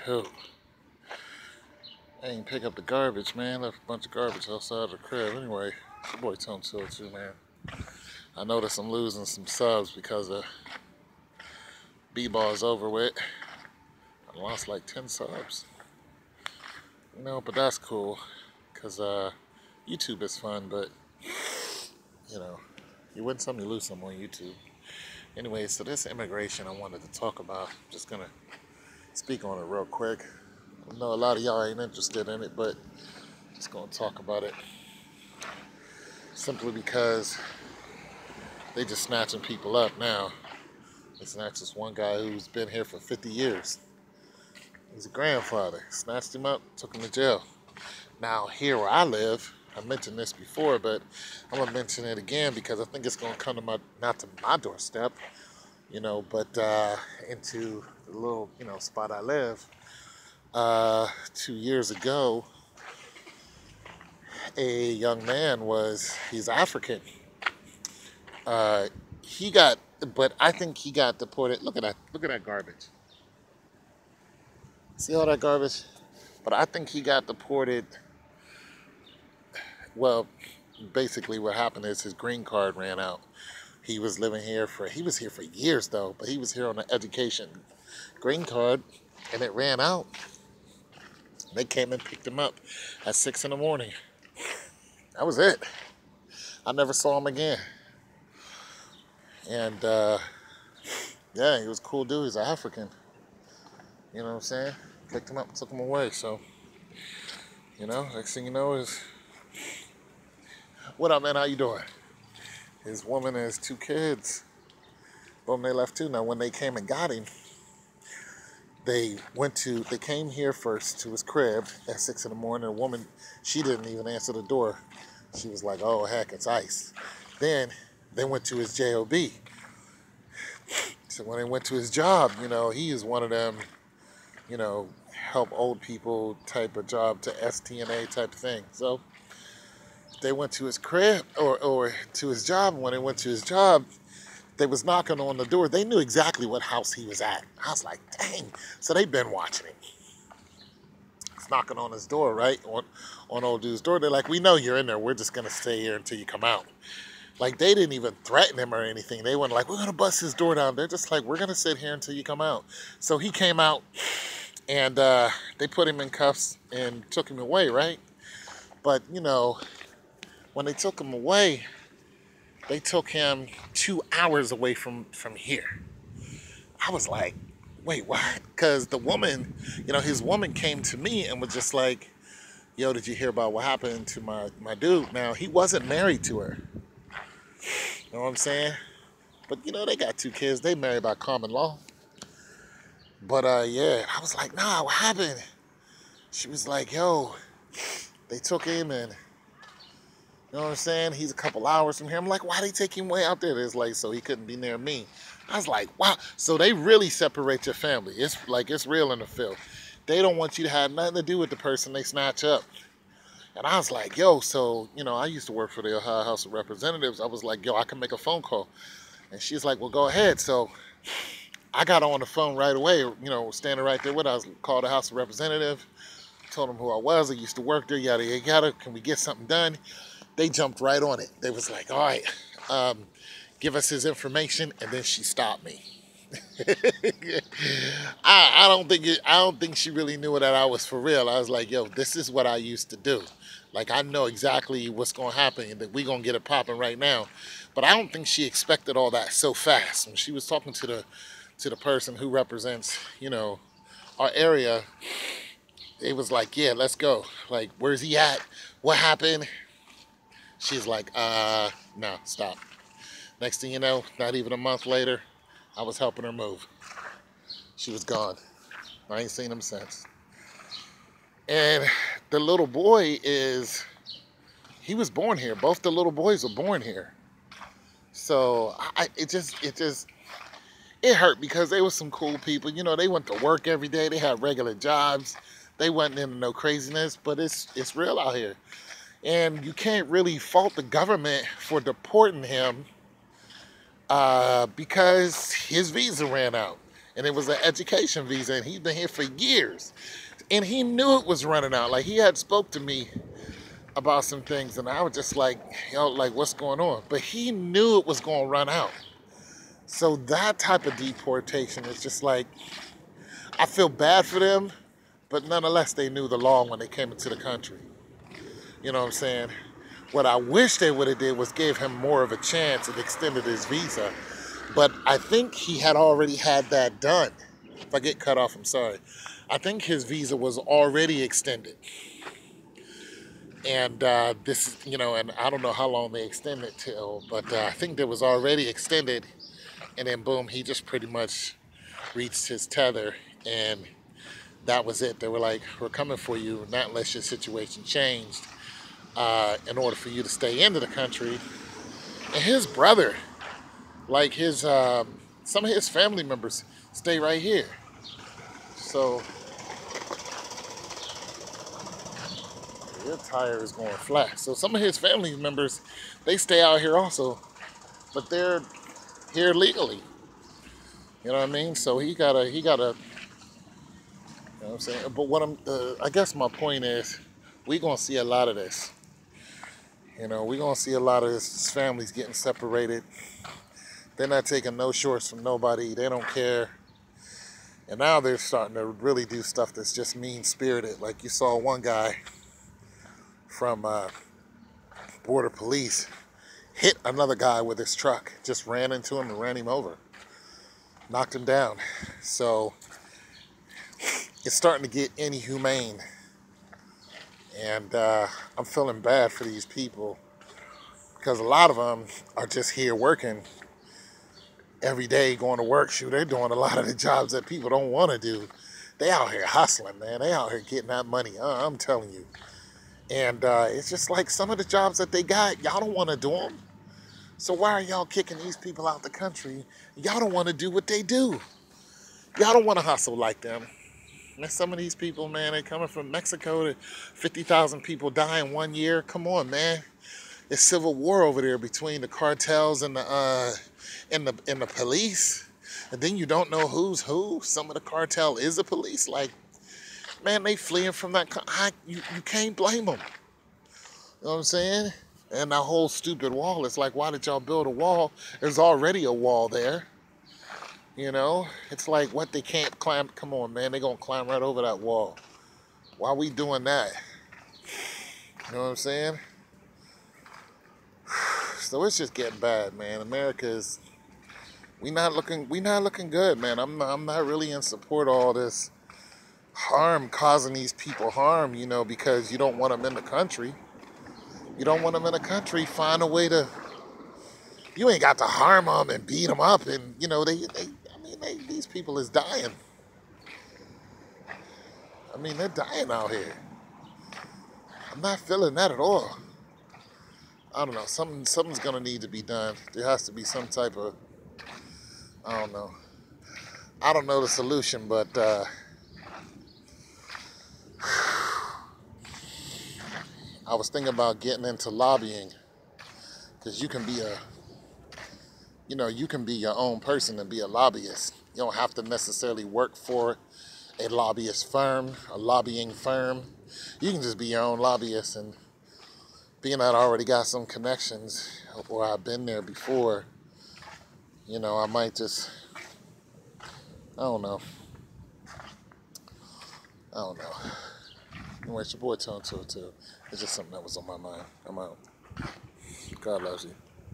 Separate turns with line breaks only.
Anywho, I ain't pick up the garbage, man. Left a bunch of garbage outside the crib. Anyway, your boy Tone Chill too, man. I noticed I'm losing some subs because of B-ball's over with. I lost like 10 subs. You know, but that's cool. Because YouTube is fun, but, you know, you win some, you lose some on YouTube. Anyway, so this immigration I wanted to talk about. Just going to speak on it real quick. I know a lot of y'all ain't interested in it, but just going to talk about it. Simply because they just snatching people up now. They snatched this one guy who's been here for 50 years. He's a grandfather. Snatched him up, took him to jail. Now, here where I live, I mentioned this before, but I'm going to mention it again because I think it's going to come to not to my doorstep, you know, but into the little, spot I live. 2 years ago, a young man he's African. But I think he got deported. Look at that garbage. See all that garbage? But I think he got deported. Well, basically what happened is his green card ran out. He was here for years though, but he was here on an education green card and it ran out. They came and picked him up at 6 in the morning. That was it. I never saw him again. And yeah, he was a cool dude. He's African. You know what I'm saying? Picked him up, took him away. So, next thing you know is, what up, man? How you doing? His woman and his 2 kids. Boom, they left too. Now, when they came and got him, they came here first to his crib at 6 in the morning. The woman, she didn't even answer the door. She was like, oh, heck, it's ICE. Then they went to his JOB. So when they went to his job, he is one of them, help old people type of job to STNA type of thing. So they went to his crib or to his job. When they went to his job, they was knocking on the door. They knew exactly what house he was at. I was like, dang. So they've been watching him. He's knocking on his door, right? On old dude's door. They're like, we know you're in there. We're just going to stay here until you come out. Like, they didn't even threaten him or anything. They weren't like, we're going to bust his door down. They're just like, we're going to sit here until you come out. So he came out, and they put him in cuffs and took him away, right? But, when they took him away, they took him 2 hours away from here. I was like, wait, what? Because the woman, his woman came to me and was just like, yo, did you hear about what happened to my dude? Now, he wasn't married to her. You know what I'm saying? But, they got 2 kids. They married by common law. But, yeah, I was like, nah, what happened? She was like, yo, they took him and, you know what I'm saying? He's a couple hours from here. I'm like, why they take him way out there? It's like, so he couldn't be near me. I was like, wow. So they really separate your family. It's real in the field. They don't want you to have nothing to do with the person they snatch up. And I was like, yo, so, I used to work for the Ohio House of Representatives. I was like, yo, I can make a phone call. And she's like, well, go ahead. So I got on the phone right away, standing right there with her. I called the House of Representatives, told them who I was. I used to work there, yada, yada, yada. Can we get something done? They jumped right on it. They was like, all right, give us his information. And then she stopped me. I don't think she really knew that I was for real. I was like, yo, this is what I used to do. Like, I know exactly what's going to happen and that we're going to get it popping right now. But I don't think she expected all that so fast. When she was talking to the person who represents, our area, it was like, yeah, let's go. Like, where's he at? What happened? She's like, no, stop. Next thing you know, not even a month later, I was helping her move. She was gone. I ain't seen him since. And the little boy he was born here. Both the little boys were born here. So it hurt because they were some cool people. They went to work every day. They had regular jobs. They wasn't into no craziness, but it's real out here. And you can't really fault the government for deporting him because his visa ran out. and it was an education visa, and he'd been here for years, and he knew it was running out. Like, he had spoke to me about some things, and I was just like, like, what's going on? But he knew it was going to run out. So that type of deportation is just like, I feel bad for them, but nonetheless, they knew the law when they came into the country. You know what I'm saying? What I wish they would have did was gave him more of a chance and extended his visa. But I think he had already had that done. If I get cut off, I'm sorry. I think his visa was already extended. And this, and I don't know how long they extended till, but I think it was already extended. And then boom, he just pretty much reached his tether, and that was it. They were like, we're coming for you, not unless your situation changed, in order for you to stay into the country. And his brother, like some of his family members stay right here. So your tire is going flat. So some of his family members, they stay out here also, but they're here legally. You know what I mean? So he gotta, you know what I'm saying? But I guess my point is, we gonna see a lot of this. We're going to see a lot of this families getting separated. They're not taking no shorts from nobody. They don't care. And now they're starting to really do stuff that's just mean-spirited. Like you saw one guy from Border Police hit another guy with his truck. Just ran into him and ran him over. Knocked him down. So it's starting to get inhumane. And I'm feeling bad for these people, because a lot of them are just here working every day, going to work. Shoot, they're doing a lot of the jobs that people don't want to do. They out here hustling, man. They out here getting that money. I'm telling you. And it's just like some of the jobs that they got, y'all don't want to do them. So why are y'all kicking these people out the country? Y'all don't want to do what they do. Y'all don't want to hustle like them. And some of these people, man, they coming from Mexico to 50,000 people die in 1 year. Come on, man. It's civil war over there between the cartels and the police. And then you don't know who's who. Some of the cartel is the police. Like, man, they fleeing from that. You can't blame them. You know what I'm saying? And that whole stupid wall. It's like, why did y'all build a wall? There's already a wall there. It's like, what, they can't climb? Come on, man, they're going to climb right over that wall. Why are we doing that? You know what I'm saying? So it's just getting bad, man. America's, we not looking good, man. I'm not really in support of all this harm, causing these people harm, because you don't want them in the country. You don't want them in the country. Find a way to, you ain't got to harm them and beat them up, and these people is dying. They're dying out here. I'm not feeling that at all. I don't know. Something's gonna need to be done. There has to be some type of, I don't know. I don't know the solution, but I was thinking about getting into lobbying, because you can be your own person and be a lobbyist. You don't have to necessarily work for a lobbyist firm, a lobbying firm. You can just be your own lobbyist, and being that I already got some connections, or I've been there before, I might just, I don't know. Anyway, it's your boy Tone 202. It's just something that was on my mind. I'm out. God loves you.